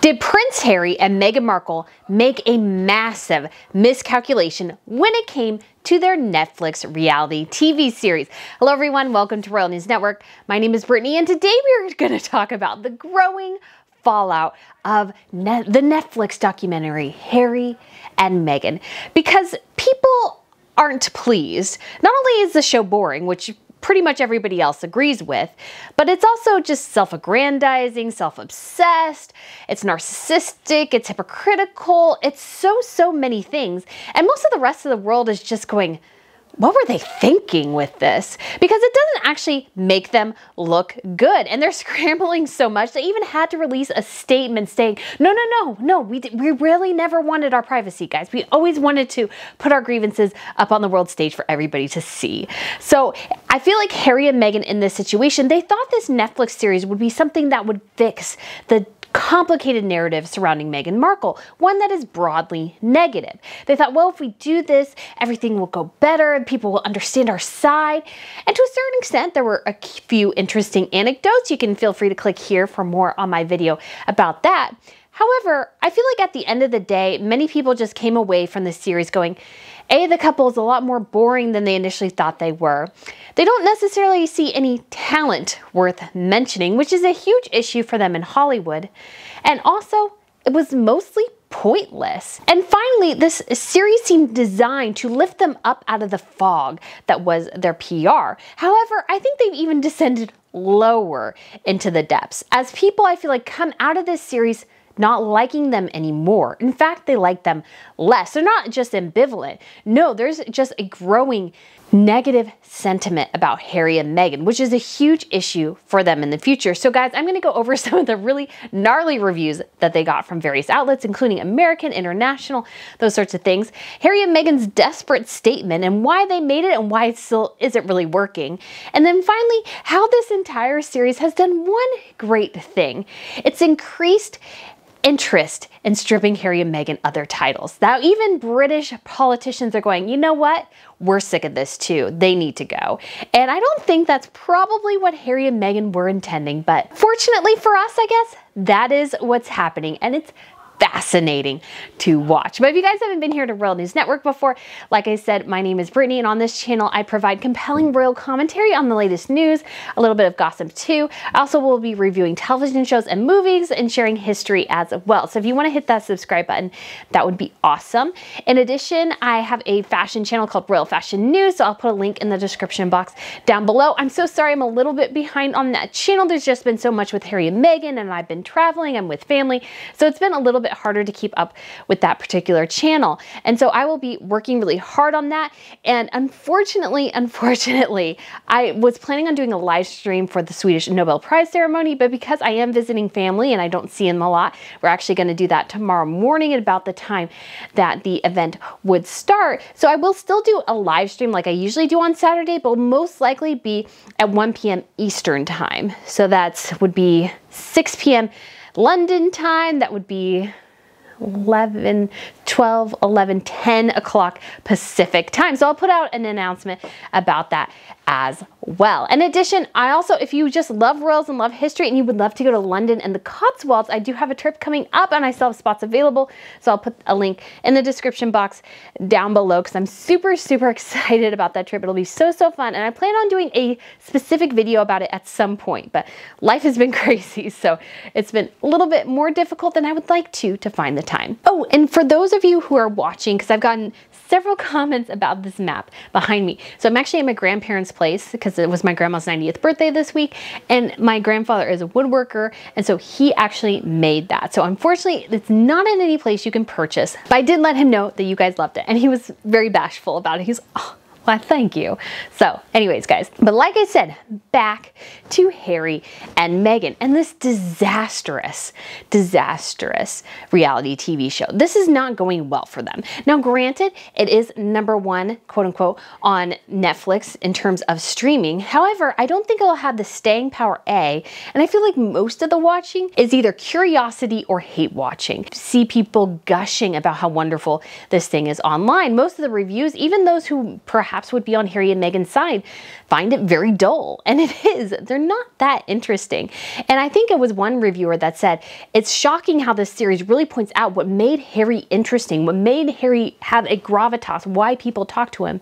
Did Prince Harry and Meghan Markle make a massive miscalculation when it came to their Netflix reality TV series? Hello everyone, welcome to Royal News Network. My name is Brittany and today we're going to talk about the growing fallout of the Netflix documentary Harry and Meghan, because people aren't pleased. Not only is the show boring, which pretty much everybody else agrees with, but it's also just self-aggrandizing, self-obsessed, it's narcissistic, it's hypocritical, it's so many things. And most of the rest of the world is just going, what were they thinking with this? Because it doesn't actually make them look good. And they're scrambling so much, they even had to release a statement saying, no, we really never wanted our privacy, guys. We always wanted to put our grievances up on the world stage for everybody to see. So I feel like Harry and Meghan in this situation, they thought this Netflix series would be something that would fix the complicated narrative surrounding Meghan Markle, one that is broadly negative. They thought, well, if we do this, everything will go better and people will understand our side. And to a certain extent, there were a few interesting anecdotes. You can feel free to click here for more on my video about that. However, I feel like at the end of the day, many people just came away from this series going, A, the couple is a lot more boring than they initially thought they were. They don't necessarily see any talent worth mentioning, which is a huge issue for them in Hollywood. And also, it was mostly pointless. And finally, this series seemed designed to lift them up out of the fog that was their PR. However, I think they've even descended lower into the depths, as people, I feel like, come out of this series not liking them anymore. In fact, they like them less. They're not just ambivalent. No, there's just a growing negative sentiment about Harry and Meghan, which is a huge issue for them in the future. So guys, I'm going to go over some of the really gnarly reviews that they got from various outlets, including American, international, those sorts of things. Harry and Meghan's desperate statement and why they made it and why it still isn't really working. And then finally, how this entire series has done one great thing. It's increased interest in stripping Harry and Meghan other titles. Now even British politicians are going, you know what? We're sick of this too. They need to go. And I don't think that's probably what Harry and Meghan were intending, but fortunately for us, I guess, that is what's happening. And it's fascinating to watch. But if you guys haven't been here to Royal News Network before, like I said, my name is Brittany, and on this channel I provide compelling royal commentary on the latest news, a little bit of gossip too. I also will be reviewing television shows and movies and sharing history as well. So if you want to hit that subscribe button, that would be awesome. In addition, I have a fashion channel called Royal Fashion News, so I'll put a link in the description box down below. I'm so sorry I'm a little bit behind on that channel. There's just been so much with Harry and Meghan, and I've been traveling, I'm with family, so it's been a little bit harder to keep up with that particular channel. And so I will be working really hard on that. And unfortunately, I was planning on doing a live stream for the Swedish Nobel Prize ceremony, but because I am visiting family and I don't see them a lot, we're actually going to do that tomorrow morning at about the time that the event would start. So I will still do a live stream like I usually do on Saturday, but will most likely be at 1 p.m. Eastern time. So that would be 6 p.m. London time. That would be 11, 12, 11, 10 o'clock Pacific time. So I'll put out an announcement about that as well. In addition, I also, if you just love royals and love history and you would love to go to London and the Cotswolds, I do have a trip coming up and I still have spots available. So I'll put a link in the description box down below because I'm super excited about that trip. It'll be so fun. And I plan on doing a specific video about it at some point, but life has been crazy. So it's been a little bit more difficult than I would like to find the time. Oh, and for those of you who are watching, because I've gotten several comments about this map behind me. So I'm actually at my grandparents' place because it was my grandma's 90th birthday this week, and my grandfather is a woodworker, and so he actually made that. So unfortunately, it's not in any place you can purchase, but I did let him know that you guys loved it, and he was very bashful about it. He's, oh, well, thank you. So anyways, guys, but like I said, back to Harry and Meghan and this disastrous reality TV show. This is not going well for them. Now, granted, it is #1, quote unquote, on Netflix in terms of streaming. However, I don't think it'll have the staying power, A, and I feel like most of the watching is either curiosity or hate watching. To see people gushing about how wonderful this thing is online. Most of the reviews, even those who perhaps perhaps would be on Harry and Meghan's side find it very dull. And it is. They're not that interesting. And I think it was one reviewer that said, it's shocking how this series really points out what made Harry interesting, what made Harry have a gravitas, why people talk to him,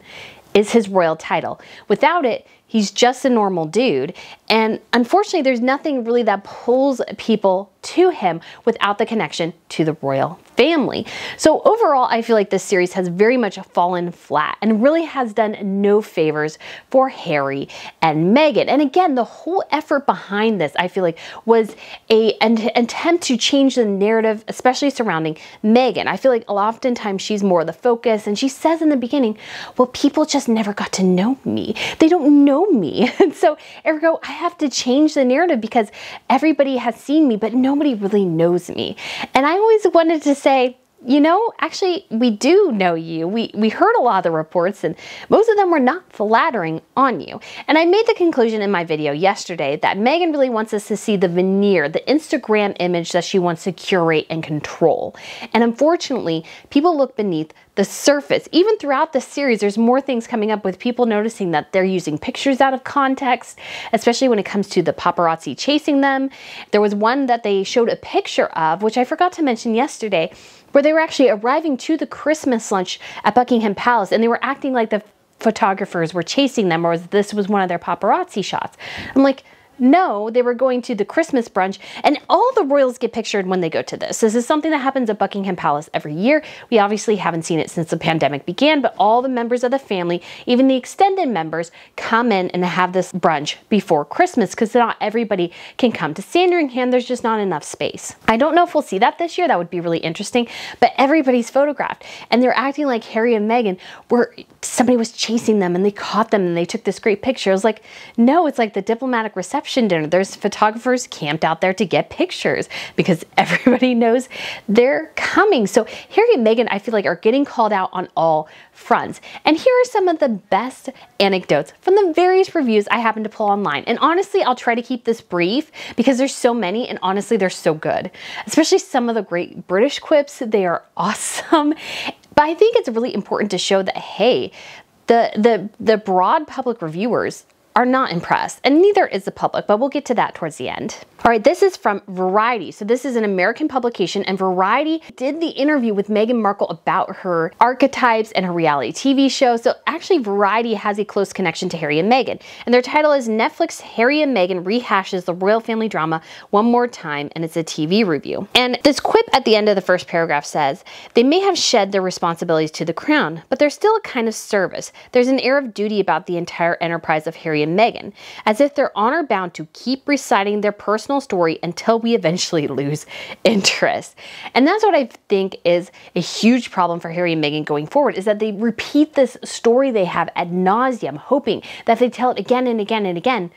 is his royal title. Without it, he's just a normal dude. And unfortunately, there's nothing really that pulls people to him without the connection to the royal family. So overall, I feel like this series has very much fallen flat and really has done no favors for Harry and Meghan. And again, the whole effort behind this, I feel like, was an attempt to change the narrative, especially surrounding Meghan. I feel like oftentimes she's more the focus, and she says in the beginning, well, people just never got to know me. They don't know me. And so, ergo, I have to change the narrative because everybody has seen me, but nobody really knows me. And I always wanted to say, you know, actually, we do know you. We heard a lot of the reports, and most of them were not flattering on you. And I made the conclusion in my video yesterday that Meghan really wants us to see the veneer, the Instagram image that she wants to curate and control. And unfortunately, people look beneath the surface. Even throughout the series, there's more things coming up with people noticing that they're using pictures out of context, especially when it comes to the paparazzi chasing them. There was one that they showed a picture of, which I forgot to mention yesterday, where they were actually arriving to the Christmas lunch at Buckingham Palace, and they were acting like the photographers were chasing them, or this was one of their paparazzi shots. I'm like, no, they were going to the Christmas brunch, and all the royals get pictured when they go to this. This is something that happens at Buckingham Palace every year. We obviously haven't seen it since the pandemic began, but all the members of the family, even the extended members, come in and have this brunch before Christmas because not everybody can come to Sandringham. There's just not enough space. I don't know if we'll see that this year. That would be really interesting, but everybody's photographed, and they're acting like Harry and Meghan were somebody was chasing them and they caught them and they took this great picture. I was like, no, it's like the diplomatic reception dinner. There's photographers camped out there to get pictures because everybody knows they're coming. So Harry and Meghan, I feel like, are getting called out on all fronts. And here are some of the best anecdotes from the various reviews I happen to pull online. And honestly, I'll try to keep this brief because there's so many, and honestly, they're so good. Especially some of the great British quips. They are awesome. But I think it's really important to show that, hey, the broad public reviewers are not impressed, and neither is the public, but we'll get to that towards the end. All right, this is from Variety. So this is an American publication, and Variety did the interview with Meghan Markle about her archetypes and her reality TV show. So actually, Variety has a close connection to Harry and Meghan, and their title is Netflix Harry and Meghan Rehashes the Royal Family Drama One More Time, and it's a TV review. And this quip at the end of the first paragraph says, they may have shed their responsibilities to the crown, but there's still a kind of service. There's an air of duty about the entire enterprise of Harry and Meghan, as if they're honor bound to keep reciting their personal story until we eventually lose interest. And that's what I think is a huge problem for Harry and Meghan going forward, is that they repeat this story they have ad nauseum, hoping that if they tell it again and again and again,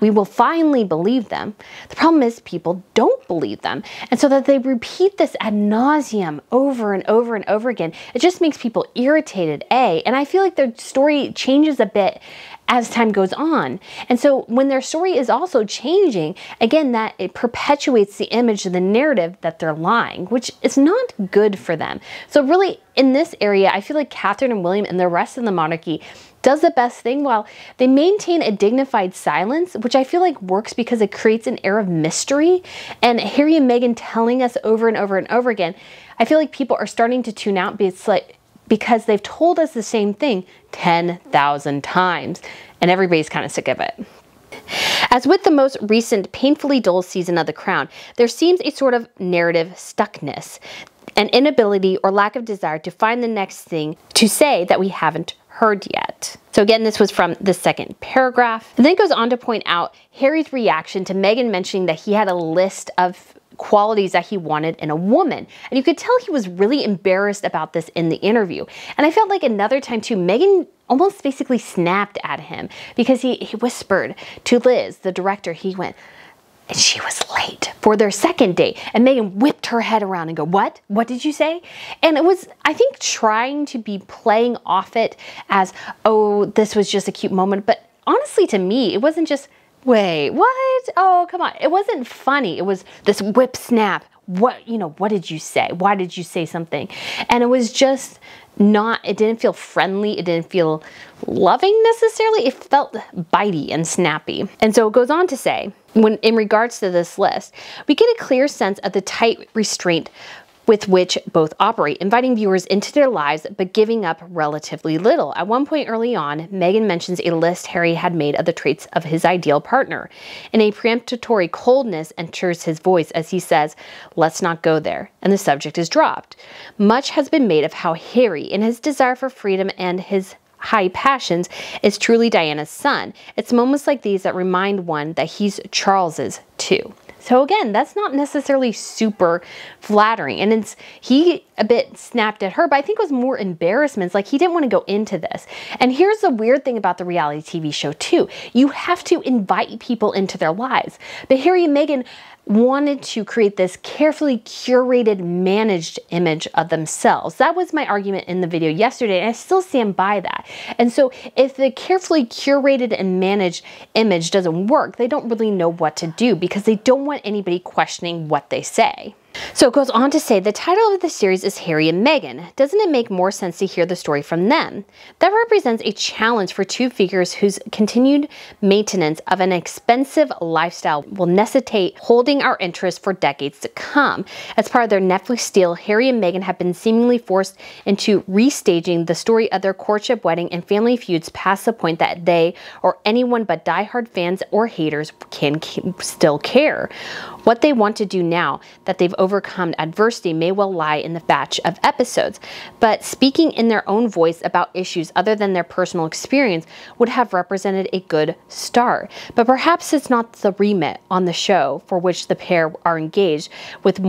we will finally believe them. The problem is people don't believe them. And so that they repeat this ad nauseum over and over and over again, it just makes people irritated, A. And I feel like their story changes a bit as time goes on. And so when their story is also changing, again, that it perpetuates the image of the narrative that they're lying, which is not good for them. So really, in this area, I feel like Catherine and William and the rest of the monarchy does the best thing while they maintain a dignified silence, which I feel like works because it creates an air of mystery. And Harry and Meghan telling us over and over and over again, I feel like people are starting to tune out because they've told us the same thing 10,000 times, and everybody's kind of sick of it. As with the most recent painfully dull season of The Crown, there seems a sort of narrative stuckness, an inability or lack of desire to find the next thing to say that we haven't heard yet. So again, this was from the second paragraph. And then it goes on to point out Harry's reaction to Meghan mentioning that he had a list of qualities that he wanted in a woman. And you could tell he was really embarrassed about this in the interview. And I felt like another time too, Meghan almost basically snapped at him because he whispered to Liz, the director, he went, and she was late for their second date. And Meghan whipped her head around and go, what? What did you say? And it was, I think, trying to be playing off it as, oh, this was just a cute moment. But honestly, to me, it wasn't just, wait, what? Oh, come on. It wasn't funny. It was this whip snap. what did you say? Why did you say something? And it was just it didn't feel friendly. It didn't feel loving necessarily. It felt bitey and snappy. And so it goes on to say, in regards to this list, we get a clear sense of the tight restraint with which both operate, inviting viewers into their lives, but giving up relatively little. At one point early on, Meghan mentions a list Harry had made of the traits of his ideal partner. And a peremptory coldness enters his voice as he says, "Let's not go there," and the subject is dropped. Much has been made of how Harry, in his desire for freedom and his high passions, is truly Diana's son. It's moments like these that remind one that he's Charles's too. So again, that's not necessarily super flattering. And he a bit snapped at her, but I think it was more embarrassments. Like, he didn't want to go into this. And here's the weird thing about the reality TV show too. You have to invite people into their lives. But Harry and Meghan wanted to create this carefully curated, managed image of themselves. That was my argument in the video yesterday, and I still stand by that. And so if the carefully curated and managed image doesn't work, they don't really know what to do because they don't want anybody questioning what they say. So it goes on to say, the title of the series is Harry and Meghan. Doesn't it make more sense to hear the story from them? That represents a challenge for two figures whose continued maintenance of an expensive lifestyle will necessitate holding our interest for decades to come. As part of their Netflix deal, Harry and Meghan have been seemingly forced into restaging the story of their courtship, wedding, and family feuds past the point that they, or anyone but diehard fans or haters, can still care. What they want to do now that they've overcome adversity may well lie in the batch of episodes, but speaking in their own voice about issues other than their personal experience would have represented a good start. But perhaps it's not the remit on the show for which the pair are engaged with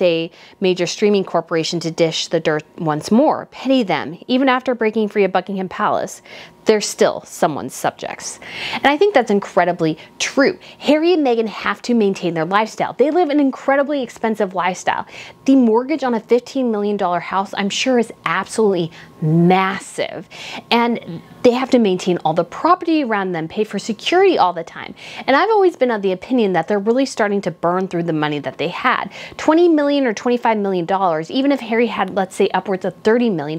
a major streaming corporation to dish the dirt once more. Pity them. Even after breaking free of Buckingham Palace, they're still someone's subjects. And I think that's incredibly true. Harry and Meghan have to maintain their lifestyle. They live an incredibly expensive lifestyle. The mortgage on a $15 million house, I'm sure, is absolutely massive. And they have to maintain all the property around them, pay for security all the time. And I've always been of the opinion that they're really starting to burn through the money that they had. $20 million or $25 million, even if Harry had, let's say, upwards of $30 million,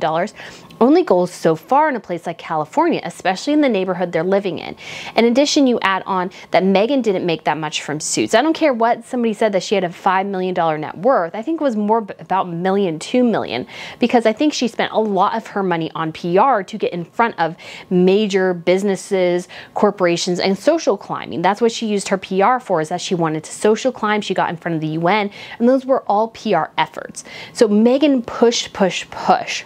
only goes so far in a place like California, especially in the neighborhood they're living in. In addition, you add on that Meghan didn't make that much from Suits. I don't care what somebody said that she had a $5 million net worth. I think it was more about $1 million, $2 million, because I think she spent a lot of her money on PR to get in front of major businesses, corporations, and social climbing. That's what she used her PR for, is that she wanted to social climb. She got in front of the UN, and those were all PR efforts. So Meghan pushed, push, push.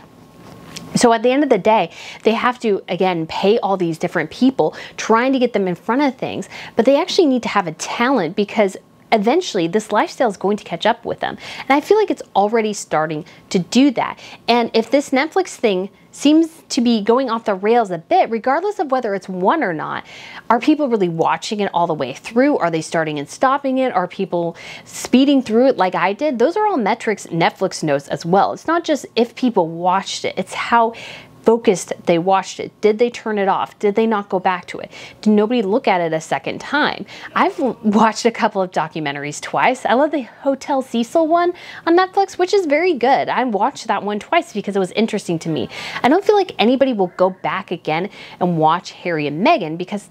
So at the end of the day, they have to, again, pay all these different people trying to get them in front of things, but they actually need to have a talent because eventually this lifestyle is going to catch up with them. And I feel like it's already starting to do that. And if this Netflix thing seems to be going off the rails a bit, regardless of whether it's one or not, are people really watching it all the way through? Are they starting and stopping it? Are people speeding through it like I did? Those are all metrics Netflix knows as well. It's not just if people watched it, it's how focused they watched it. Did they turn it off? Did they not go back to it? Did nobody look at it a second time? I've watched a couple of documentaries twice. I love the Hotel Cecil one on Netflix, which is very good. I watched that one twice because it was interesting to me. I don't feel like anybody will go back again and watch Harry and Meghan because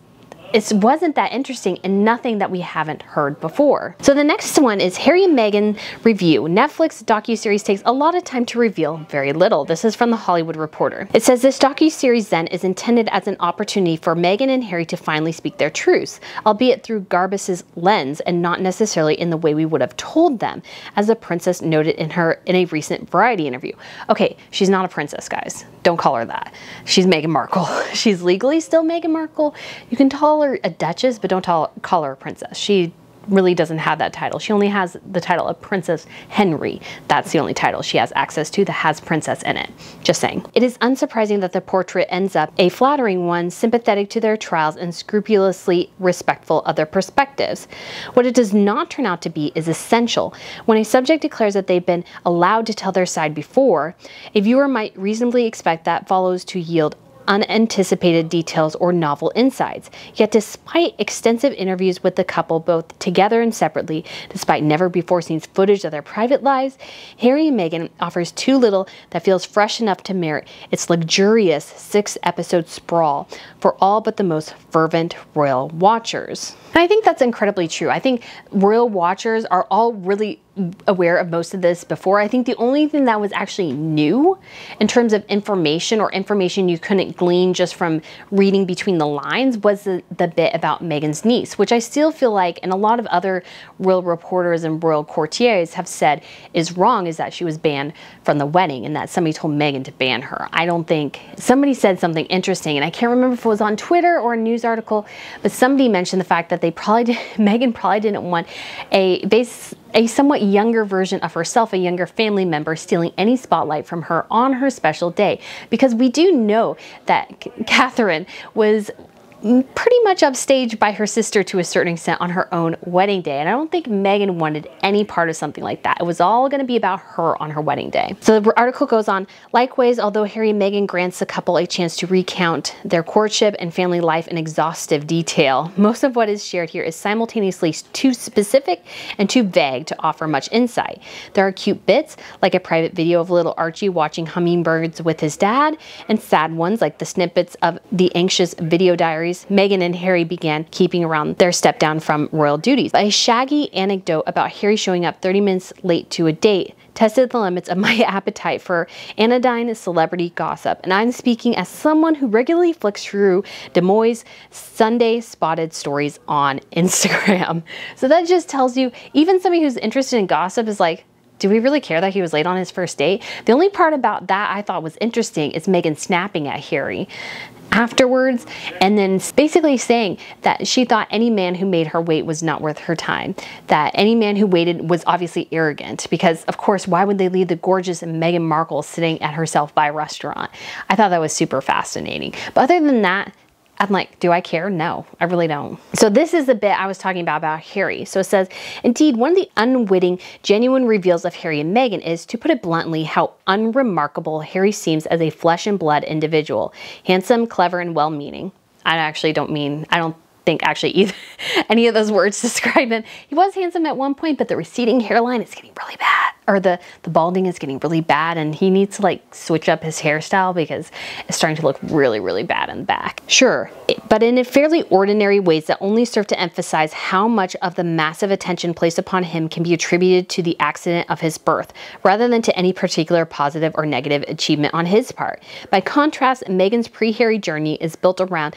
it wasn't that interesting and nothing that we haven't heard before. So the next one is Harry and Meghan review. Netflix docuseries takes a lot of time to reveal very little. This is from The Hollywood Reporter. It says this docuseries then is intended as an opportunity for Meghan and Harry to finally speak their truths, albeit through Garbus's lens and not necessarily in the way we would have told them, as the princess noted in a recent Variety interview. Okay, she's not a princess, guys. Don't call her that. She's Meghan Markle. She's legally still Meghan Markle. You can call her a duchess, but don't call her a princess. She really doesn't have that title. She only has the title of Princess Henry. That's the only title she has access to that has princess in it. Just saying. It is unsurprising that the portrait ends up a flattering one, sympathetic to their trials and scrupulously respectful of their perspectives. What it does not turn out to be is essential. When a subject declares that they've been allowed to tell their side before, a viewer might reasonably expect that follows to yield unanticipated details or novel insights. Yet despite extensive interviews with the couple, both together and separately, despite never before seen footage of their private lives, Harry and Meghan offers too little that feels fresh enough to merit its luxurious 6-episode sprawl for all but the most fervent royal watchers. And I think that's incredibly true. I think royal watchers are all really aware of most of this before. I think the only thing that was actually new in terms of information, or information you couldn't glean just from reading between the lines, was the bit about Meghan's niece, which I still feel like, and a lot of other royal reporters and royal courtiers have said is wrong, is that she was banned from the wedding and that somebody told Meghan to ban her. I don't think, somebody said something interesting, and I can't remember if it was on Twitter or a news article, but somebody mentioned the fact that Meghan probably didn't want a somewhat younger version of herself, a younger family member, stealing any spotlight from her on her special day. Because we do know that Catherine was pretty much upstaged by her sister to a certain extent on her own wedding day. And I don't think Meghan wanted any part of something like that. It was all going to be about her on her wedding day. So the article goes on, likewise, although Harry and Meghan grants the couple a chance to recount their courtship and family life in exhaustive detail, most of what is shared here is simultaneously too specific and too vague to offer much insight. There are cute bits, like a private video of little Archie watching hummingbirds with his dad, and sad ones like the snippets of the anxious video diaries Meghan and Harry began keeping around their step down from royal duties. A shaggy anecdote about Harry showing up 30 minutes late to a date tested the limits of my appetite for anodyne celebrity gossip, and I'm speaking as someone who regularly flicks through Des Moines Sunday spotted stories on Instagram. So that just tells you, even somebody who's interested in gossip is like, do we really care that he was late on his first date? The only part about that I thought was interesting is Meghan snapping at Harry afterwards, and then basically saying that she thought any man who made her wait was not worth her time, that any man who waited was obviously arrogant, because of course, why would they leave the gorgeous Meghan Markle sitting at herself by a restaurant? I thought that was super fascinating. But other than that, I'm like, do I care? No, I really don't. So this is the bit I was talking about Harry. So it says, indeed, one of the unwitting, genuine reveals of Harry and Meghan is, to put it bluntly, how unremarkable Harry seems as a flesh and blood individual. Handsome, clever, and well-meaning. I don't think actually either any of those words describe him. He was handsome at one point, but the receding hairline is getting really bad, or the balding is getting really bad, and he needs to like switch up his hairstyle because it's starting to look really, really bad in the back. Sure, but in fairly ordinary ways that only serve to emphasize how much of the massive attention placed upon him can be attributed to the accident of his birth, rather than to any particular positive or negative achievement on his part. By contrast, Meghan's pre-Harry journey is built around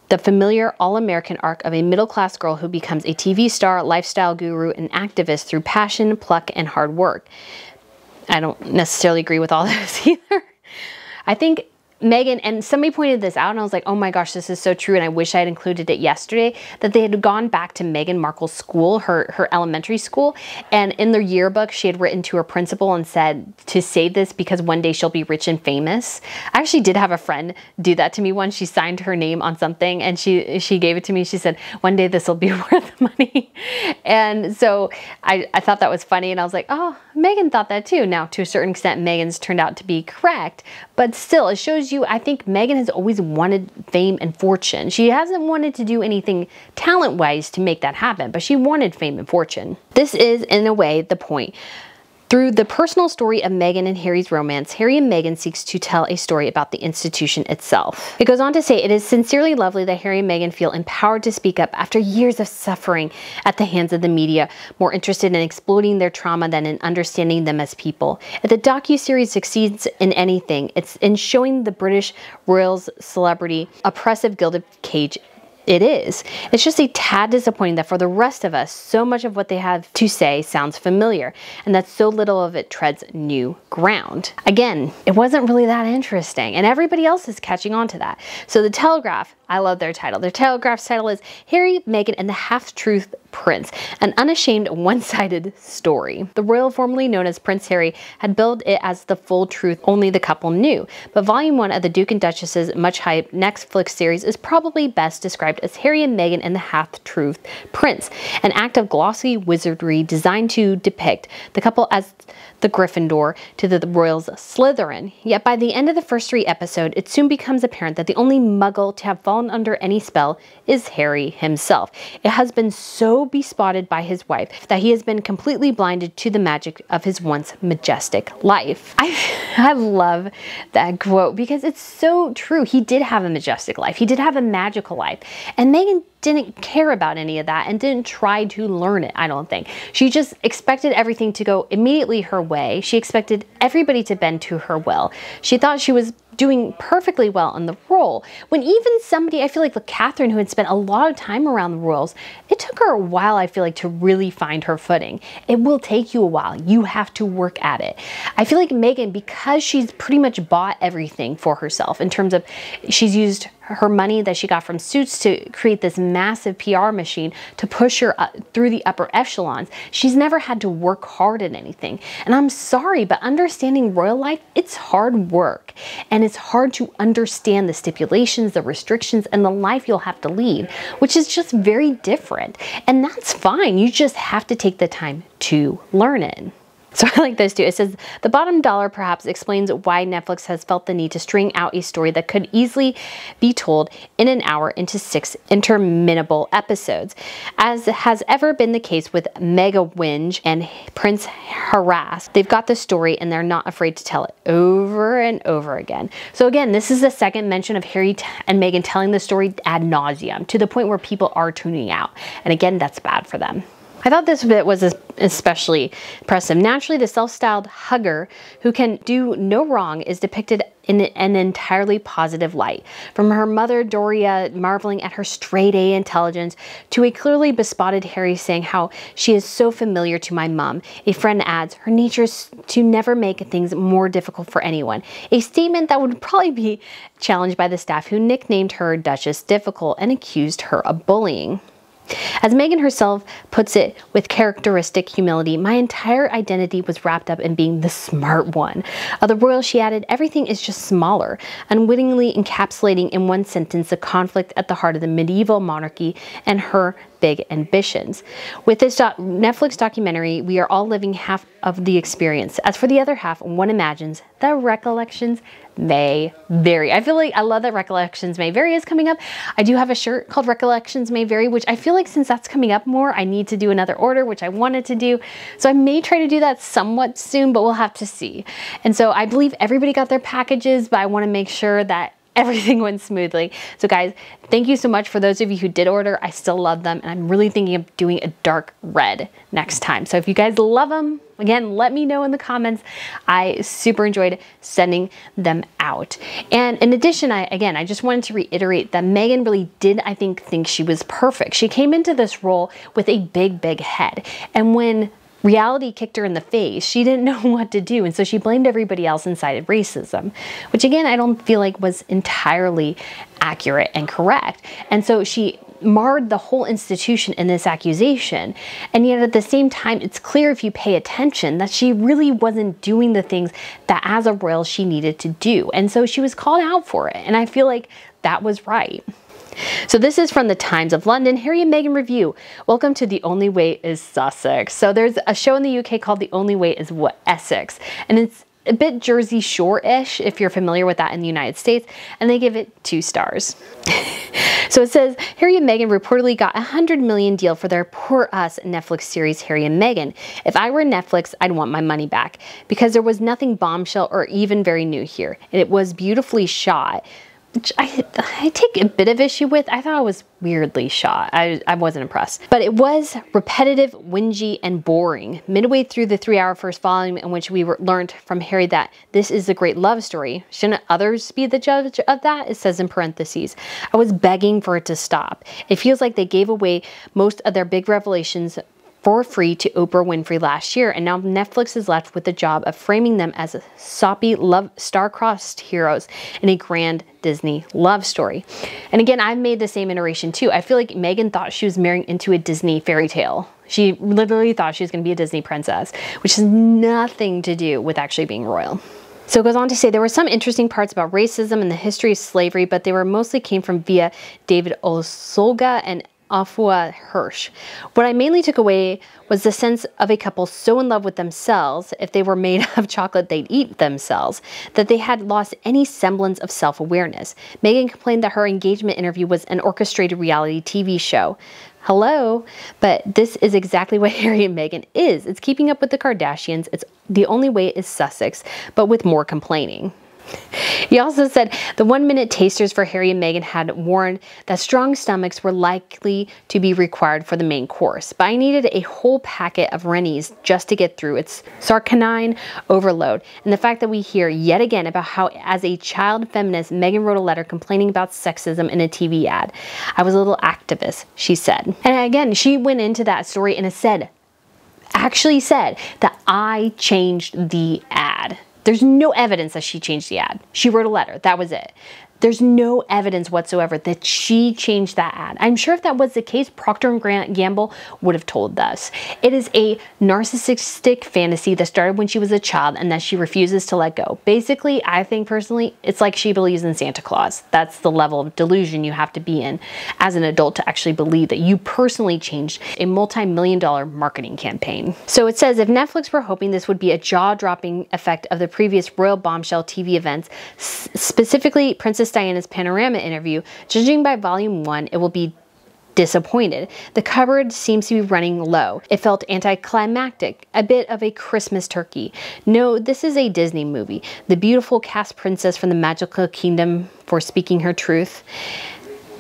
the familiar all-American arc of a middle-class girl who becomes a TV star, lifestyle guru, and activist through passion, pluck, and hard work. I don't necessarily agree with all this either. I think Meghan, and somebody pointed this out and I was like, oh my gosh, this is so true, and I wish I had included it yesterday, that they had gone back to Meghan Markle's school, her elementary school, and in their yearbook she had written to her principal and said to save this because one day she'll be rich and famous. I actually did have a friend do that to me once. She signed her name on something and she gave it to me. She said, one day this will be worth money. And so I thought that was funny, and I was like, oh, Meghan thought that too. Now, to a certain extent, Meghan's turned out to be correct, but still, it shows you, I think Meghan has always wanted fame and fortune. She hasn't wanted to do anything talent-wise to make that happen, but she wanted fame and fortune. This is, in a way, the point. Through the personal story of Meghan and Harry's romance, Harry and Meghan seeks to tell a story about the institution itself. It goes on to say, it is sincerely lovely that Harry and Meghan feel empowered to speak up after years of suffering at the hands of the media, more interested in exploiting their trauma than in understanding them as people. If the docuseries succeeds in anything, it's in showing the British royals' celebrity oppressive gilded cage it is. It's just a tad disappointing that for the rest of us, so much of what they have to say sounds familiar, and that so little of it treads new ground. Again, it wasn't really that interesting, and everybody else is catching on to that. So the Telegraph, I love their title. Their Telegraph's title is Harry, Meghan, and the Half-Truth Prince, an unashamed one-sided story. The royal formerly known as Prince Harry had billed it as the full truth only the couple knew, but Volume 1 of the Duke and Duchess's much-hyped Netflix series is probably best described described as Harry and Meghan and the Half-Truth Prince, an act of glossy wizardry designed to depict the couple as the Gryffindor to the royals Slytherin. Yet by the end of the first 3 episodes, it soon becomes apparent that the only muggle to have fallen under any spell is Harry himself. It has been so bespotted by his wife that he has been completely blinded to the magic of his once majestic life. I love that quote because it's so true. He did have a majestic life. He did have a magical life. And Meghan didn't care about any of that and didn't try to learn it, I don't think. She just expected everything to go immediately her way. She expected everybody to bend to her will. She thought she was doing perfectly well in the role. When even somebody, I feel like Catherine, who had spent a lot of time around the royals, it took her a while, I feel like, to really find her footing. It will take you a while. You have to work at it. I feel like Meghan, because she's pretty much bought everything for herself in terms of she's used her money that she got from Suits to create this massive PR machine to push her up through the upper echelons. She's never had to work hard at anything. And I'm sorry, but understanding royal life, it's hard work. And it's hard to understand the stipulations, the restrictions, and the life you'll have to lead, which is just very different. And that's fine. You just have to take the time to learn it. So I like this too. It says, the bottom dollar perhaps explains why Netflix has felt the need to string out a story that could easily be told in an hour into 6 interminable episodes. As has ever been the case with Mega Whinge and Prince Harass, they've got the story and they're not afraid to tell it over and over again. So again, this is the second mention of Harry and Meghan telling the story ad nauseum to the point where people are tuning out. And again, that's bad for them. I thought this bit was especially impressive. Naturally, the self-styled hugger who can do no wrong is depicted in an entirely positive light. From her mother, Doria, marveling at her straight-A intelligence, to a clearly bespotted Harry saying how she is so familiar to my mom. A friend adds, her nature is to never make things more difficult for anyone. A statement that would probably be challenged by the staff who nicknamed her Duchess Difficult and accused her of bullying. As Meghan herself puts it with characteristic humility, my entire identity was wrapped up in being the smart one. Of the royal, she added, everything is just smaller, unwittingly encapsulating in one sentence the conflict at the heart of the medieval monarchy and her big ambitions. With this Netflix documentary, we are all living half of the experience. As for the other half, one imagines the recollections may vary. I feel like I love that Recollections May Vary is coming up. I do have a shirt called Recollections May Vary, which I feel like since that's coming up more, I need to do another order, which I wanted to do. So I may try to do that somewhat soon, but we'll have to see. And so I believe everybody got their packages, but I want to make sure that everything went smoothly. So guys, thank you so much for those of you who did order. I still love them, and I'm really thinking of doing a dark red next time. So if you guys love them, again, let me know in the comments. I super enjoyed sending them out. And in addition, I just wanted to reiterate that Meghan really did, I think she was perfect. She came into this role with a big, big head. And when reality kicked her in the face, she didn't know what to do, and so she blamed everybody else and cited racism, which again, I don't feel like was entirely accurate and correct. And so she marred the whole institution in this accusation. And yet at the same time, it's clear if you pay attention that she really wasn't doing the things that as a royal she needed to do. And so she was called out for it. And I feel like that was right. So this is from the Times of London, Harry and Meghan review. Welcome to The Only Way is Sussex. So there's a show in the UK called The Only Way is Essex. And it's a bit Jersey Shore-ish, if you're familiar with that in the United States. And they give it 2 stars. So it says, Harry and Meghan reportedly got a $100 million deal for their Poor Us Netflix series, Harry and Meghan. If I were Netflix, I'd want my money back. Because there was nothing bombshell or even very new here. It was beautifully shot, which I take a bit of issue with. I thought it was weirdly shot. I wasn't impressed. But it was repetitive, whingy, and boring. Midway through the 3-hour first volume in which we learned from Harry that this is a great love story, shouldn't others be the judge of that? It says in parentheses. I was begging for it to stop. It feels like they gave away most of their big revelations for free to Oprah Winfrey last year, and now Netflix is left with the job of framing them as soppy, star-crossed heroes in a grand Disney love story. And again, I've made the same iteration too. I feel like Meghan thought she was marrying into a Disney fairy tale. She literally thought she was going to be a Disney princess, which has nothing to do with actually being royal. So it goes on to say there were some interesting parts about racism and the history of slavery, but they were mostly came from via David Osolga and Afua Hirsch. What I mainly took away was the sense of a couple so in love with themselves, if they were made of chocolate, they'd eat themselves, that they had lost any semblance of self-awareness. Meghan complained that her engagement interview was an orchestrated reality TV show. Hello, but this is exactly what Harry and Meghan is. It's keeping up with the Kardashians. It's the only way is Sussex, but with more complaining. He also said the 1-minute tasters for Harry and Meghan had warned that strong stomachs were likely to be required for the main course, but I needed a whole packet of Reynolds just to get through its sarcanine overload. And the fact that we hear yet again about how, as a child feminist, Meghan wrote a letter complaining about sexism in a TV ad. I was a little activist, she said. And again, she went into that story and it actually said that I changed the ad. There's no evidence that she changed the ad. She wrote a letter. That was it. There's no evidence whatsoever that she changed that ad. I'm sure if that was the case, Procter & Gamble would have told us. It is a narcissistic fantasy that started when she was a child and that she refuses to let go. Basically, I think personally, it's like she believes in Santa Claus. That's the level of delusion you have to be in as an adult to actually believe that you personally changed a multi-million-dollar marketing campaign. So it says, if Netflix were hoping this would be a jaw-dropping effect of the previous Royal Bombshell TV events, specifically Princess Diana's panorama interview, judging by volume 1, it will be disappointed. The cupboard seems to be running low. It felt anticlimactic, a bit of a Christmas turkey. No, this is a Disney movie. The beautiful cast princess from the magical kingdom for speaking her truth.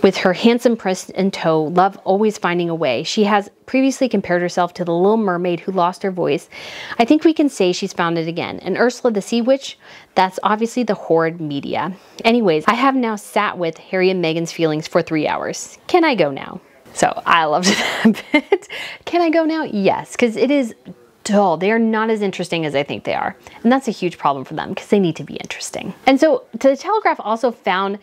With her handsome prince in tow, love always finding a way. She has previously compared herself to the Little Mermaid who lost her voice. I think we can say she's found it again. And Ursula the Sea Witch, that's obviously the horrid media. Anyways, I have now sat with Harry and Meghan's feelings for 3 hours. Can I go now? So I loved that bit. Can I go now? Yes, because it is dull. They are not as interesting as I think they are. And that's a huge problem for them because they need to be interesting. And so The Telegraph also found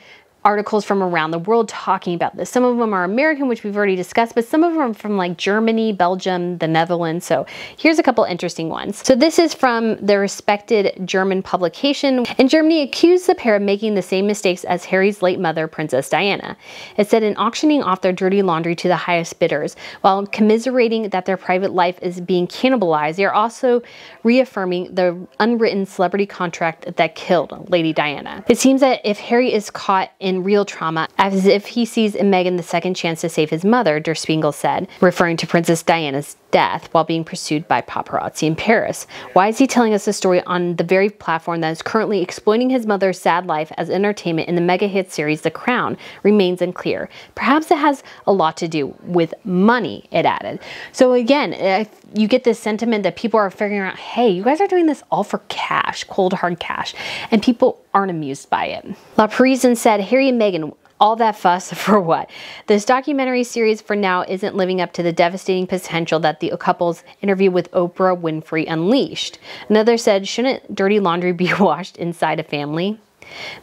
articles from around the world talking about this. Some of them are American, which we've already discussed, but some of them are from like Germany, Belgium, the Netherlands. So here's a couple interesting ones. So this is from the respected German publication. In Germany, accused the pair of making the same mistakes as Harry's late mother, Princess Diana. It said in auctioning off their dirty laundry to the highest bidders, while commiserating that their private life is being cannibalized, they are also reaffirming the unwritten celebrity contract that killed Lady Diana. It seems that if Harry is caught in real trauma, as if he sees in Meghan the second chance to save his mother, Der Spiegel said, referring to Princess Diana's death while being pursued by paparazzi in Paris. Why is he telling us the story on the very platform that is currently exploiting his mother's sad life as entertainment in the mega hit series The Crown remains unclear. Perhaps it has a lot to do with money, it added. So again, you get this sentiment that people are figuring out, hey, you guys are doing this all for cash, cold hard cash, and people aren't amused by it. La Parisian said, Harry and Meghan, all that fuss for what? This documentary series for now isn't living up to the devastating potential that the couple's interview with Oprah Winfrey unleashed. Another said, shouldn't dirty laundry be washed inside a family?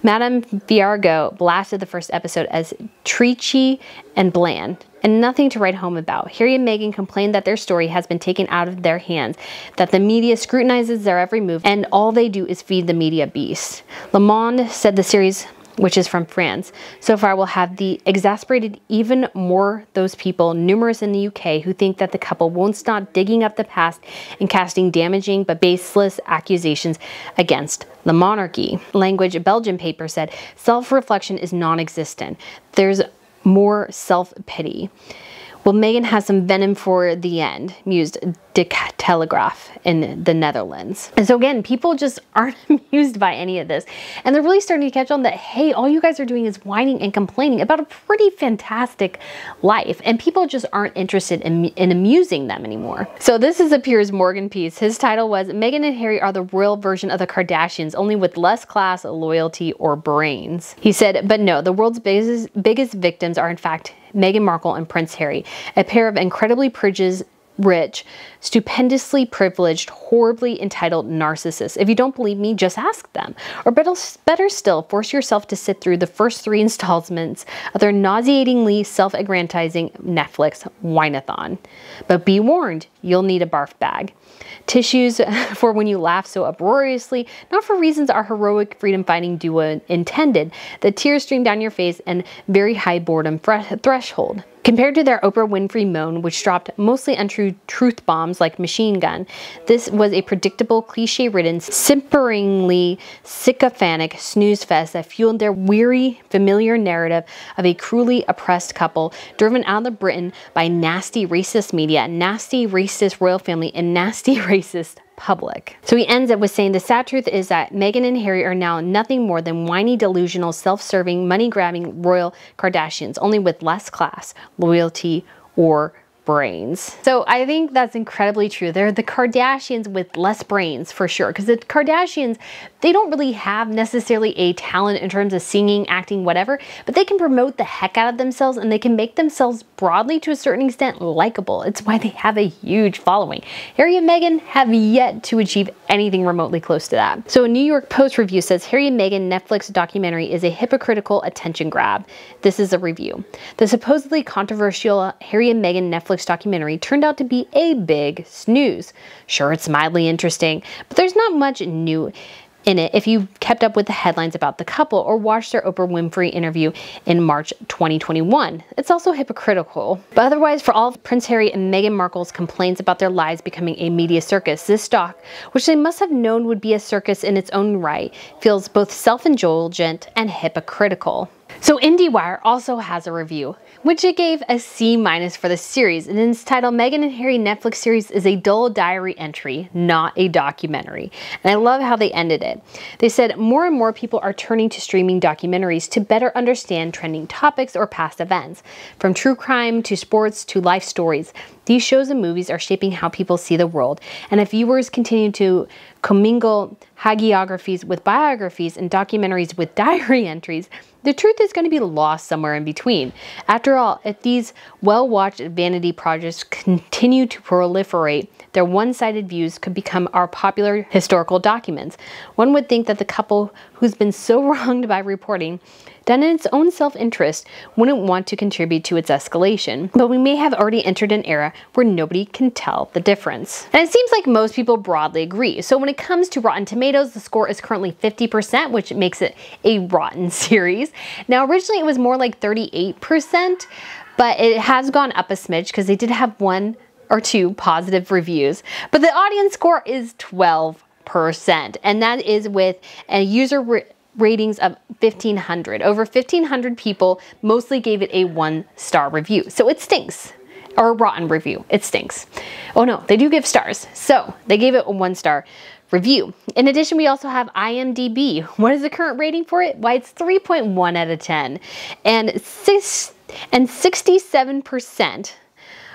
Madame Viargo blasted the first episode as treachy and bland, and nothing to write home about. Harry and Meghan complained that their story has been taken out of their hands, that the media scrutinizes their every move, and all they do is feed the media beast. Le Monde said the series, which is from France, so far will have exasperated even more those people, numerous in the UK, who think that the couple won't stop digging up the past and casting damaging but baseless accusations against the monarchy. Language Belgian paper said, self-reflection is non-existent. There's more self-pity. Well, Meghan has some venom for the end, mused De Telegraaf in the Netherlands. And so again, people just aren't amused by any of this. And they're really starting to catch on that, hey, all you guys are doing is whining and complaining about a pretty fantastic life. And people just aren't interested in amusing them anymore. So this is a Piers Morgan piece. His title was, Meghan and Harry are the royal version of the Kardashians, only with less class, loyalty, or brains. He said, but no, the world's biggest victims are in fact Meghan Markle and Prince Harry, a pair of incredibly rich, stupendously privileged, horribly entitled narcissists. If you don't believe me, just ask them. Or better still, force yourself to sit through the first 3 installments of their nauseatingly self-aggrandizing Netflix whine-a-thon. But be warned, you'll need a barf bag. Tissues for when you laugh so uproariously, not for reasons our heroic freedom-fighting duo intended, the tears stream down your face and very high boredom threshold. Compared to their Oprah Winfrey moan, which dropped mostly untrue truth bombs like Machine Gun, this was a predictable, cliche-ridden, simperingly sycophantic snooze fest that fueled their weary, familiar narrative of a cruelly oppressed couple driven out of Britain by nasty racist media, nasty racist royal family, and nasty racist public. So he ends it with saying the sad truth is that Meghan and Harry are now nothing more than whiny, delusional, self-serving, money-grabbing royal Kardashians, only with less class, loyalty, or brains. So I think that's incredibly true. They're the Kardashians with less brains for sure, because the Kardashians, they don't really have necessarily a talent in terms of singing, acting, whatever, but they can promote the heck out of themselves and they can make themselves broadly to a certain extent likable. It's why they have a huge following. Harry and Meghan have yet to achieve anything remotely close to that. So a New York Post review says Harry and Meghan Netflix documentary is a hypocritical attention grab. This is a review. The supposedly controversial Harry and Meghan Netflix documentary turned out to be a big snooze. Sure, it's mildly interesting, but there's not much new in it if you kept up with the headlines about the couple or watched their Oprah Winfrey interview in March 2021. It's also hypocritical. But otherwise, for all of Prince Harry and Meghan Markle's complaints about their lives becoming a media circus, this doc, which they must have known would be a circus in its own right, feels both self-indulgent and hypocritical. So Indiewire also has a review, which it gave a C- for the series, and its title, Meghan and Harry Netflix series is a dull diary entry, not a documentary. And I love how they ended it. They said, more and more people are turning to streaming documentaries to better understand trending topics or past events. From true crime to sports to life stories, these shows and movies are shaping how people see the world. And if viewers continue to commingle hagiographies with biographies and documentaries with diary entries, the truth is going to be lost somewhere in between. After all, if these well-watched vanity projects continue to proliferate, their one-sided views could become our popular historical documents. One would think that the couple who's been so wronged by reporting, done in its own self-interest, wouldn't want to contribute to its escalation. But we may have already entered an era where nobody can tell the difference. And it seems like most people broadly agree. So when it comes to Rotten Tomatoes, the score is currently 50%, which makes it a rotten series. Now, originally it was more like 38%, but it has gone up a smidge because they did have 1 or 2 positive reviews. But the audience score is 12%, and that is with a user ratings of 1,500. Over 1,500 people mostly gave it a 1-star review. So it stinks. Or a rotten review. It stinks. Oh no, they do give stars. So they gave it a 1-star review. In addition, we also have IMDb. What is the current rating for it? Why, it's 3.1 out of 10. And 67%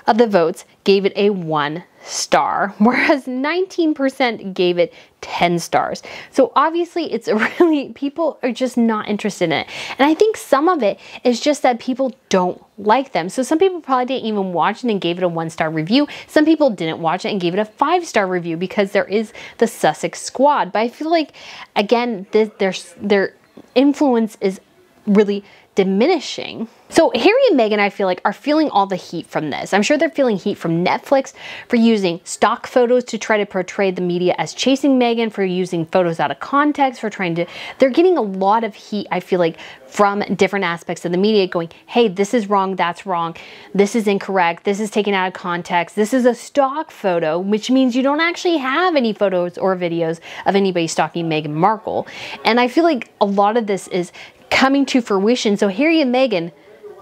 of the votes gave it a 1 star, whereas 19% gave it 10 stars. So obviously it's really, people are just not interested in it. And I think some of it is just that people don't like them. So some people probably didn't even watch it and gave it a 1-star review. Some people didn't watch it and gave it a 5-star review because there is the Sussex squad. But I feel like, again, their influence is really diminishing. So Harry and Meghan, I feel like, are feeling all the heat from this. I'm sure they're feeling heat from Netflix for using stock photos to try to portray the media as chasing Meghan, for using photos out of context, for trying to, they're getting a lot of heat, I feel like, from different aspects of the media going, hey, this is wrong, that's wrong, this is incorrect, this is taken out of context, this is a stock photo, which means you don't actually have any photos or videos of anybody stalking Meghan Markle. And I feel like a lot of this is coming to fruition. So Harry and Meghan,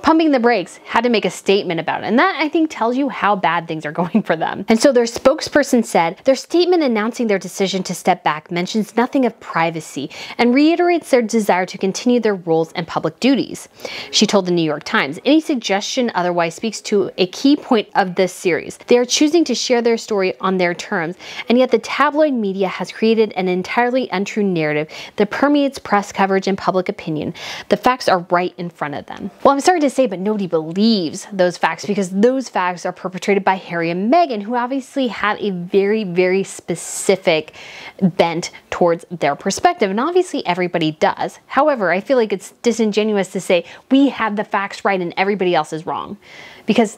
pumping the brakes, had to make a statement about it. And that, I think, tells you how bad things are going for them. And so their spokesperson said, their statement announcing their decision to step back mentions nothing of privacy and reiterates their desire to continue their roles and public duties. She told the New York Times, any suggestion otherwise speaks to a key point of this series. They are choosing to share their story on their terms, and yet the tabloid media has created an entirely untrue narrative that permeates press coverage and public opinion. The facts are right in front of them. Well, I'm sorry to say, but nobody believes those facts because those facts are perpetrated by Harry and Meghan, who obviously have a very, very specific bent towards their perspective. And obviously everybody does. However, I feel like it's disingenuous to say we have the facts right and everybody else is wrong, because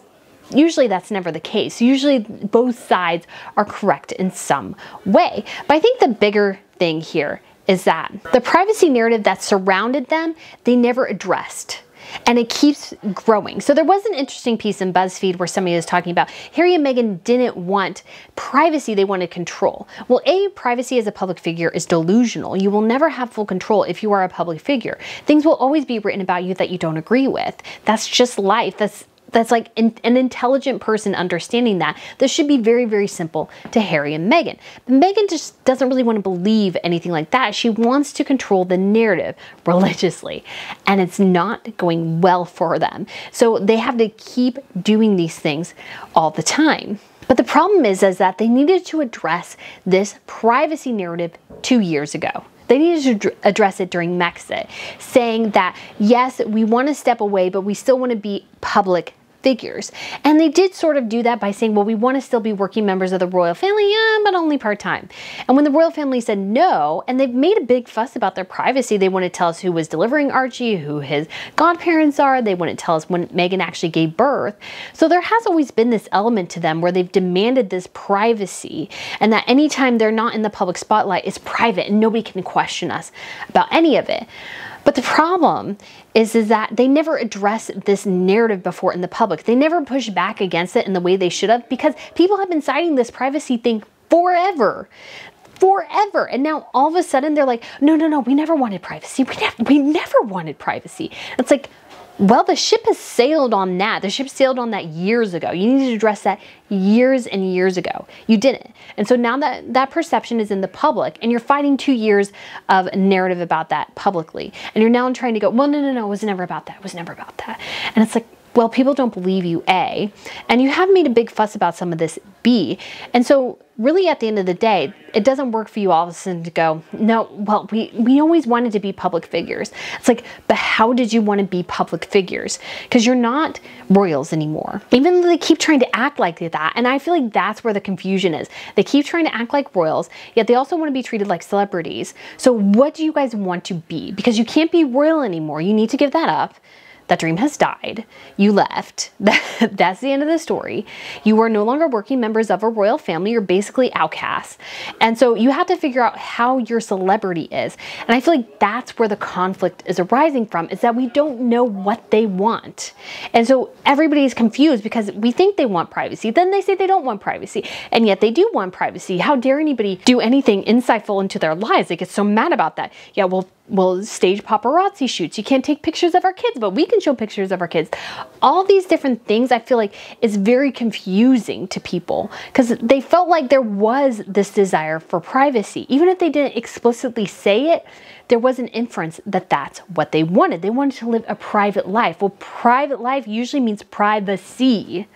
usually that's never the case. Usually both sides are correct in some way. But I think the bigger thing here is that the privacy narrative that surrounded them, they never addressed. And it keeps growing. So there was an interesting piece in BuzzFeed where somebody was talking about Harry and Meghan didn't want privacy, they wanted control. Well, privacy as a public figure is delusional. You will never have full control if you are a public figure. Things will always be written about you that you don't agree with. That's just life. That's like an intelligent person understanding that. This should be very, very simple to Harry and Meghan. But Meghan just doesn't really want to believe anything like that. She wants to control the narrative religiously, and it's not going well for them. So they have to keep doing these things all the time. But the problem is that they needed to address this privacy narrative 2 years ago. They needed to address it during Megxit, saying that, yes, we want to step away, but we still want to be public figures. And they did sort of do that by saying, well, we want to still be working members of the royal family, yeah, but only part-time. And when the royal family said no, and they've made a big fuss about their privacy, they want to tell us who was delivering Archie, who his godparents are, they want to tell us when Meghan actually gave birth. So there has always been this element to them where they've demanded this privacy, and that anytime they're not in the public spotlight, it's private and nobody can question us about any of it. But the problem is that they never addressed this narrative before in the public. They never pushed back against it in the way they should have, because people have been citing this privacy thing forever. And now all of a sudden they're like, no, we never wanted privacy. We never wanted privacy. It's like, well, the ship has sailed on that. The ship sailed on that years ago. You need to address that years and years ago. You didn't. And so now that perception is in the public, and you're fighting 2 years of narrative about that publicly. And you're now trying to go, well, no, it was never about that. It was never about that. And it's like, well, people don't believe you, A, and you have made a big fuss about some of this, B. And so really at the end of the day, it doesn't work for you all of a sudden to go, no, well, we always wanted to be public figures. It's like, but how did you want to be public figures? Because you're not royals anymore. Even though they keep trying to act like that, and I feel like that's where the confusion is. They keep trying to act like royals, yet they also want to be treated like celebrities. So what do you guys want to be? Because you can't be royal anymore. You need to give that up. That dream has died. You left. That's the end of the story. You are no longer working members of a royal family. You're basically outcasts. And so you have to figure out how your celebrity is. And I feel like that's where the conflict is arising from, is that we don't know what they want. And so everybody's confused because we think they want privacy. Then they say they don't want privacy. And yet they do want privacy. How dare anybody do anything insightful into their lives? They get so mad about that. Yeah, well, stage paparazzi shoots. You can't take pictures of our kids, but we can show pictures of our kids. All these different things I feel like is very confusing to people, because they felt like there was this desire for privacy. Even if they didn't explicitly say it, there was an inference that that's what they wanted. They wanted to live a private life. Well, private life usually means privacy.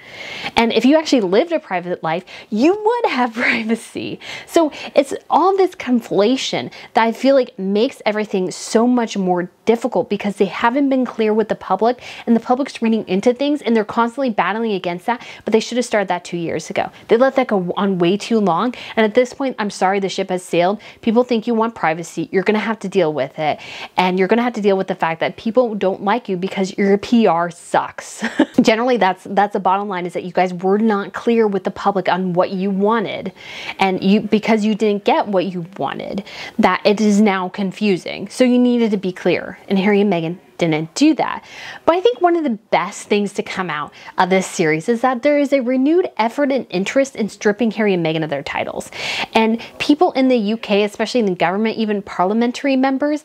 And if you actually lived a private life, you would have privacy. So it's all this conflation that I feel like makes everything so much more difficult, because they haven't been clear with the public, and the public's reading into things and they're constantly battling against that. But they should have started that 2 years ago. They let that go on way too long. And at this point, I'm sorry, the ship has sailed. People think you want privacy. You're going to have to deal with it. And you're going to have to deal with the fact that people don't like you because your PR sucks. Generally, that's the bottom line, is that you guys were not clear with the public on what you wanted. And because you didn't get what you wanted, that it is now confusing. So you needed to be clear. And Harry and Meghan didn't do that. But I think one of the best things to come out of this series is that there is a renewed effort and interest in stripping Harry and Meghan of their titles. And people in the UK, especially in the government, even parliamentary members,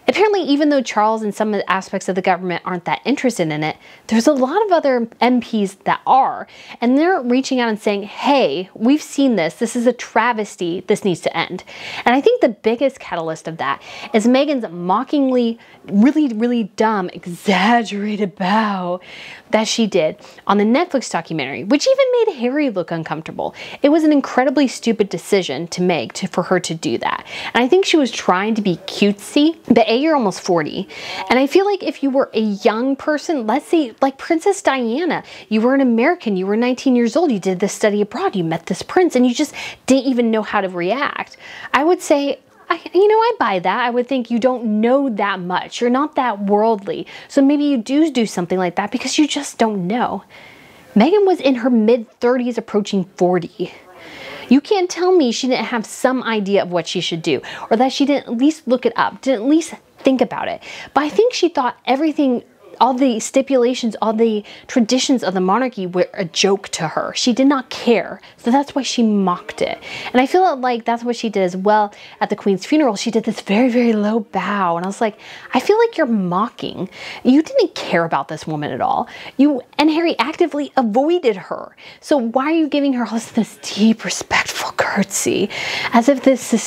apparently, even though Charles and some of the aspects of the government aren't that interested in it, there's a lot of other MPs that are. And they're reaching out and saying, hey, we've seen this. This is a travesty. This needs to end. And I think the biggest catalyst of that is Meghan's mockingly, really dumb, exaggerated bow that she did on the Netflix documentary, which even made Harry look uncomfortable. It was an incredibly stupid decision to make for her to do that. And I think she was trying to be cutesy, but A, you're almost 40. And I feel like if you were a young person, let's say like Princess Diana, you were an American, you were 19 years old, you did this study abroad, you met this prince, and you just didn't even know how to react. I would say, I buy that. I would think you don't know that much. You're not that worldly. So maybe you do something like that because you just don't know. Meghan was in her mid-30s approaching 40. You can't tell me she didn't have some idea of what she should do, or that she didn't at least look it up, didn't at least think about it. But I think she thought everything, all the stipulations, all the traditions of the monarchy were a joke to her. She did not care. So that's why she mocked it. And I feel like that's what she did as well at the Queen's funeral. She did this very, very low bow. And I was like, I feel like you're mocking. You didn't care about this woman at all. And Harry actively avoided her. So why are you giving her this deep, respectful curtsy? As if this is,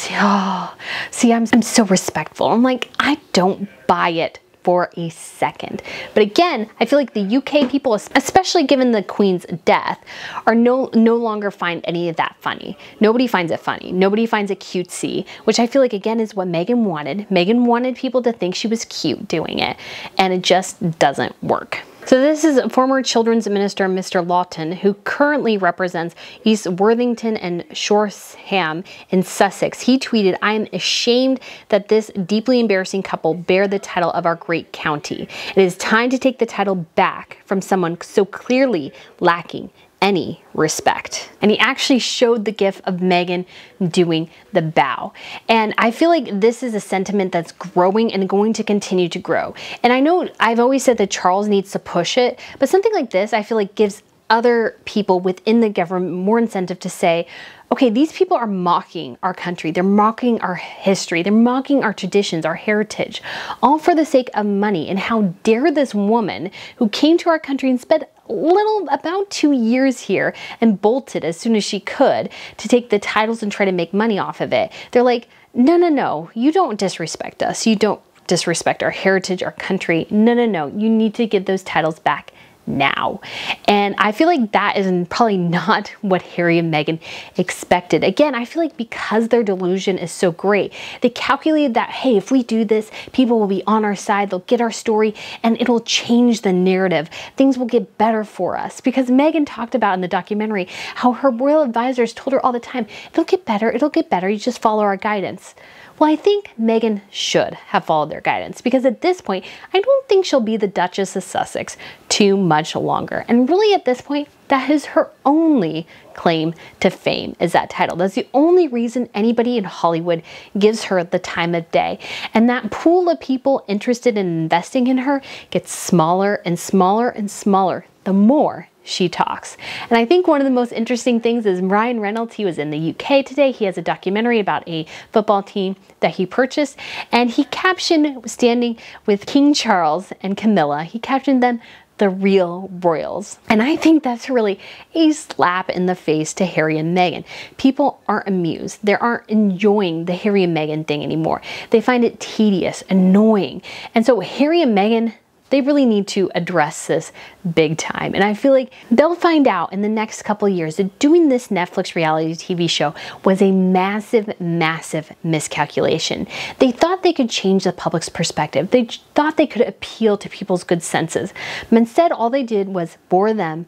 see, I'm so respectful. I'm like, I don't buy it for a second. But again, I feel like the UK people, especially given the Queen's death, are no longer find any of that funny. Nobody finds it funny. Nobody finds it cutesy, which I feel like again is what Meghan wanted. Meghan wanted people to think she was cute doing it, and it just doesn't work. So this is former Children's Minister Mr. Lawton, who currently represents East Worthington and Shoreham in Sussex. He tweeted, "I am ashamed that this deeply embarrassing couple bear the title of our great county. It is time to take the title back from someone so clearly lacking any respect." And he actually showed the gif of Meghan doing the bow. And I feel like this is a sentiment that's growing and going to continue to grow. And I know I've always said that Charles needs to push it, but something like this I feel like gives other people within the government more incentive to say, okay, these people are mocking our country, they're mocking our history, they're mocking our traditions, our heritage, all for the sake of money. And how dare this woman who came to our country and spent about 2 years here and bolted as soon as she could to take the titles and try to make money off of it. They're like, no, you don't disrespect us. You don't disrespect our heritage, our country. No, you need to give those titles back now. And I feel like that is probably not what Harry and Meghan expected. Again, I feel like because their delusion is so great, they calculated that, hey, if we do this, people will be on our side, they'll get our story, and it'll change the narrative. Things will get better for us. Because Meghan talked about in the documentary how her royal advisors told her all the time, it'll get better, you just follow our guidance. Well, I think Meghan should have followed their guidance, because at this point, I don't think she'll be the Duchess of Sussex too much longer. And really at this point, that is her only claim to fame, is that title. That's the only reason anybody in Hollywood gives her the time of day. And that pool of people interested in investing in her gets smaller and smaller and smaller the more she talks. And I think one of the most interesting things is Ryan Reynolds. He was in the UK today. He has a documentary about a football team that he purchased, and he captioned, standing with King Charles and Camilla, he captioned them the real royals. And I think that's really a slap in the face to Harry and Meghan. People aren't amused. They aren't enjoying the Harry and Meghan thing anymore. They find it tedious, annoying. And so Harry and Meghan, they really need to address this big time. And I feel like they'll find out in the next couple of years that doing this Netflix reality TV show was a massive, massive miscalculation. They thought they could change the public's perspective. They thought they could appeal to people's good senses. But instead, all they did was bore them,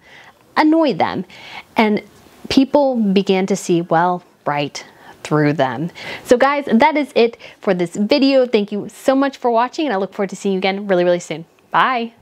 annoy them, and people began to see, well, right through them. So guys, that is it for this video. Thank you so much for watching, and I look forward to seeing you again really, really soon. Bye.